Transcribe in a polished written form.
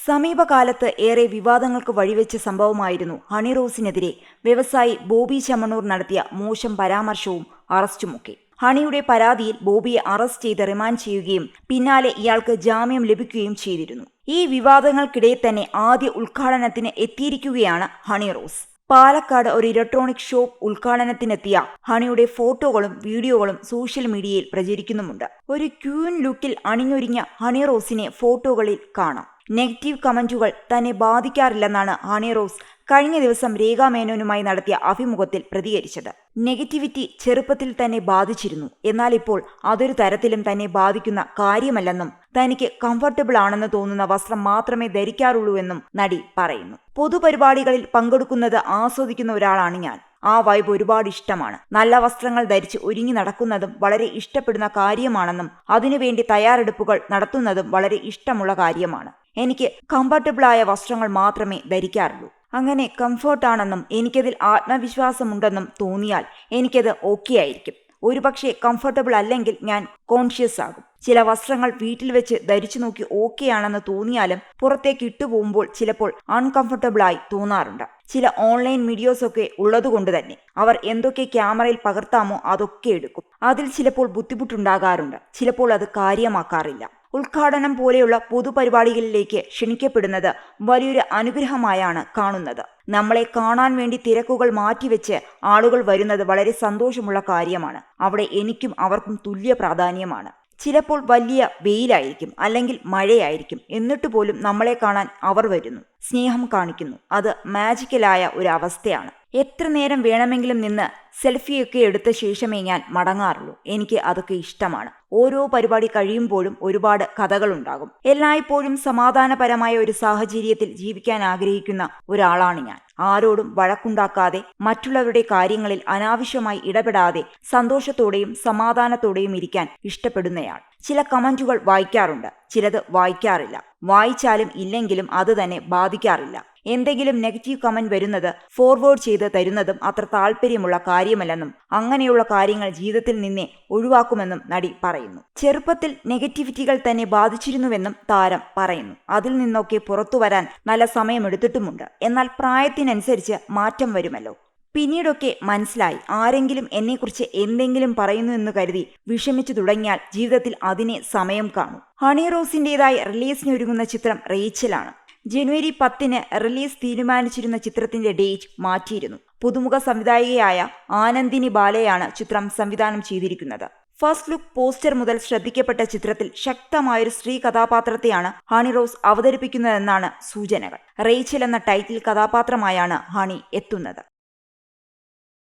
സമീപകാലത്ത് ഏറെ വിവാദങ്ങൾക്ക് വഴിവെച്ച സംഭവമായിരുന്നു ഹണി റോസിനെതിരെ വ്യവസായി ബോബി ചെമ്മണ്ണൂർ നടത്തിയ മോശം പരാമർശവും അറസ്റ്റുമൊക്കെ. ഹണിയുടെ പരാതിയിൽ ബോബിയെ അറസ്റ്റ് ചെയ്ത് റിമാൻഡ് ചെയ്യുകയും പിന്നാലെ ഇയാൾക്ക് ജാമ്യം ലഭിക്കുകയും ചെയ്തിരുന്നു. ഈ വിവാദങ്ങൾക്കിടെ തന്നെ ആദ്യ ഉദ്ഘാടനത്തിന് എത്തിയിരിക്കുകയാണ് ഹണി റോസ്. പാലക്കാട് ഒരു ഇലക്ട്രോണിക് ഷോപ്പ് ഉദ്ഘാടനത്തിനെത്തിയ ഹണിയുടെ ഫോട്ടോകളും വീഡിയോകളും സോഷ്യൽ മീഡിയയിൽ പ്രചരിക്കുന്നുമുണ്ട്. ഒരു ക്യൂൻ ലുക്കിൽ അണിഞ്ഞൊരുങ്ങിയ ഹണി റോസിനെ ഫോട്ടോകളിൽ കാണാം. നെഗറ്റീവ് കമന്റുകൾ തന്നെ ബാധിക്കാറില്ലെന്നാണ് ഹണി റോസ് കഴിഞ്ഞ ദിവസം രേഖാ മേനോനുമായി നടത്തിയ അഭിമുഖത്തിൽ പ്രതികരിച്ചത്. നെഗറ്റിവിറ്റി ചെറുപ്പത്തിൽ തന്നെ ബാധിച്ചിരുന്നു, എന്നാൽ ഇപ്പോൾ അതൊരു തരത്തിലും തന്നെ ബാധിക്കുന്ന കാര്യമല്ലെന്നും തനിക്ക് കംഫർട്ടബിൾ ആണെന്ന് തോന്നുന്ന വസ്ത്രം മാത്രമേ ധരിക്കാറുള്ളൂവെന്നും നടി പറയുന്നു. പൊതുപരിപാടികളിൽ പങ്കെടുക്കുന്നത് ആസ്വദിക്കുന്ന ഒരാളാണ് ഞാൻ. ആ വൈബ് ഒരുപാട് ഇഷ്ടമാണ്. നല്ല വസ്ത്രങ്ങൾ ധരിച്ച് ഒരുങ്ങി നടക്കുന്നതും വളരെ ഇഷ്ടപ്പെടുന്ന കാര്യമാണെന്നും അതിനുവേണ്ടി തയ്യാറെടുപ്പുകൾ നടത്തുന്നതും വളരെ ഇഷ്ടമുള്ള കാര്യമാണ്. എനിക്ക് കംഫർട്ടബിളായ വസ്ത്രങ്ങൾ മാത്രമേ ധരിക്കാറുള്ളൂ. അങ്ങനെ കംഫർട്ടാണെന്നും എനിക്കതിൽ ആത്മവിശ്വാസമുണ്ടെന്നും തോന്നിയാൽ എനിക്കത് ഓക്കെ ആയിരിക്കും. ഒരുപക്ഷെ കംഫർട്ടബിൾ അല്ലെങ്കിൽ ഞാൻ കോൺഷ്യസ് ആകും. ചില വസ്ത്രങ്ങൾ വീട്ടിൽ വെച്ച് ധരിച്ചു നോക്കി ഓക്കെ ആണെന്ന് തോന്നിയാലും പുറത്തേക്ക് ഇട്ടുപോകുമ്പോൾ ചിലപ്പോൾ അൺകംഫർട്ടബിളായി തോന്നാറുണ്ട്. ചില ഓൺലൈൻ വീഡിയോസൊക്കെ ഉള്ളതുകൊണ്ട് തന്നെ അവർ എന്തൊക്കെ ക്യാമറയിൽ പകർത്താമോ അതൊക്കെ എടുക്കും. അതിൽ ചിലപ്പോൾ ബുദ്ധിമുട്ടുണ്ടാകാറുണ്ട്. ചിലപ്പോൾ അത് കാര്യമാക്കാറില്ല. ഉദ്ഘാടനം പോലെയുള്ള പൊതുപരിപാടികളിലേക്ക് ക്ഷണിക്കപ്പെടുന്നത് വലിയൊരു അനുഗ്രഹമായാണ് കാണുന്നത്. നമ്മളെ കാണാൻ വേണ്ടി തിരക്കുകൾ മാറ്റിവെച്ച് ആളുകൾ വരുന്നത് വളരെ സന്തോഷമുള്ള കാര്യമാണ്. അവിടെ എനിക്കും അവർക്കും തുല്യ പ്രാധാന്യമാണ്. ചിലപ്പോൾ വലിയ വെയിലായിരിക്കും, അല്ലെങ്കിൽ മഴയായിരിക്കും, എന്നിട്ട് പോലും നമ്മളെ കാണാൻ അവർ വരുന്നു, സ്നേഹം കാണിക്കുന്നു. അത് മാജിക്കലായ ഒരു അവസ്ഥയാണ്. എത്ര നേരം വേണമെങ്കിലും നിന്ന് സെൽഫിയൊക്കെ എടുത്ത ശേഷമേ ഞാൻ മടങ്ങാറുള്ളൂ. എനിക്ക് അതൊക്കെ ഇഷ്ടമാണ്. ഓരോ പരിപാടി കഴിയുമ്പോഴും ഒരുപാട് കഥകളുണ്ടാകും. എല്ലായ്പ്പോഴും സമാധാനപരമായ ഒരു സാഹചര്യത്തിൽ ജീവിക്കാൻ ആഗ്രഹിക്കുന്ന ഒരാളാണ് ഞാൻ. ആരോടും വഴക്കുണ്ടാക്കാതെ മറ്റുള്ളവരുടെ കാര്യങ്ങളിൽ അനാവശ്യമായി ഇടപെടാതെ സന്തോഷത്തോടെയും സമാധാനത്തോടെയും ഇരിക്കാൻ ഇഷ്ടപ്പെടുന്നയാൾ. ചില കമന്റുകൾ വായിക്കാറുണ്ട്, ചിലത് വായിക്കാറില്ല. വായിച്ചാലും ഇല്ലെങ്കിലും അത് തന്നെ ബാധിക്കാറില്ല. എന്തെങ്കിലും നെഗറ്റീവ് കമന്റ് വരുന്നത് ഫോർവേഡ് ചെയ്ത് തരുന്നതും അത്ര താല്പര്യമുള്ള കാര്യമല്ലെന്നും അങ്ങനെയുള്ള കാര്യങ്ങൾ ജീവിതത്തിൽ നിന്നേ ഒഴിവാക്കുമെന്നും നടി പറയുന്നു. ചെറുപ്പത്തിൽ നെഗറ്റിവിറ്റികൾ തന്നെ ബാധിച്ചിരുന്നുവെന്നും താരം പറയുന്നു. അതിൽ നിന്നൊക്കെ പുറത്തു വരാൻ നല്ല സമയമെടുത്തിട്ടുമുണ്ട്. എന്നാൽ പ്രായത്തിനനുസരിച്ച് മാറ്റം വരുമല്ലോ. പിന്നീടൊക്കെ മനസ്സിലായി, ആരെങ്കിലും എന്നെക്കുറിച്ച് എന്തെങ്കിലും പറയുന്നു എന്ന് കരുതി വിഷമിച്ചു തുടങ്ങിയാൽ ജീവിതത്തിൽ അതിനെ സമയം കാണും. ഹണി റോസിൻ്റെതായി റിലീസിനൊരുങ്ങുന്ന ചിത്രം റേച്ചലാണ്. ജനുവരി 10 റിലീസ് തീരുമാനിച്ചിരുന്ന ചിത്രത്തിന്റെ ഡേറ്റ് മാറ്റിയിരുന്നു. പുതുമുഖ സംവിധായികയായ ആനന്ദിനി ബാലയാണ് ചിത്രം സംവിധാനം ചെയ്തിരിക്കുന്നത്. ഫസ്റ്റ് ലുക്ക് പോസ്റ്റർ മുതൽ ശ്രദ്ധിക്കപ്പെട്ട ചിത്രത്തിൽ ശക്തമായൊരു സ്ത്രീ കഥാപാത്രത്തെയാണ് ഹണി റോസ് അവതരിപ്പിക്കുന്നതെന്നാണ് സൂചനകൾ. റേച്ചൽ എന്ന ടൈറ്റിൽ കഥാപാത്രമായാണ് ഹണി എത്തുന്നത്.